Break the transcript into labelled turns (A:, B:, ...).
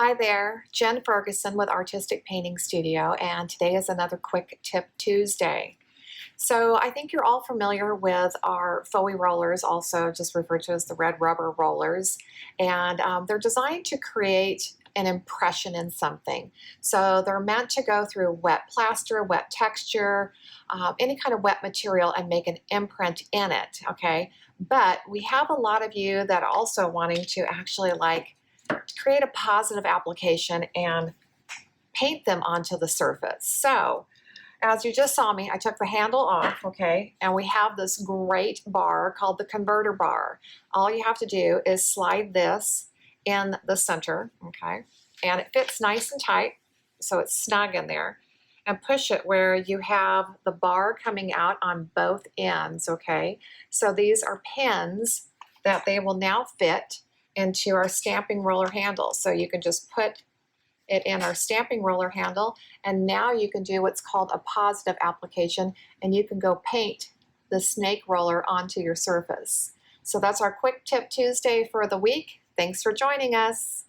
A: Hi there, Jen Ferguson with Artistic Painting Studio, and today is another Quick Tip Tuesday. So I think you're all familiar with our Foey rollers, also just referred to as the red rubber rollers, and they're designed to create an impression in something. So they're meant to go through wet plaster, wet texture, any kind of wet material and make an imprint in it, okay? But we have a lot of you that are also wanting to actually create a positive application and paint them onto the surface. So as you just saw me, I took the handle off, okay, and we have this great bar called the converter bar. All you have to do is slide this in the center, okay, and it fits nice and tight, so it's snug in there, and push it where you have the bar coming out on both ends, okay. So these are pins that they will now fit into our stamping roller handle. So you can just put it in our stamping roller handle, and now you can do what's called a positive application, and you can go paint the snake roller onto your surface. So that's our Quick Tip Tuesday for the week. Thanks for joining us.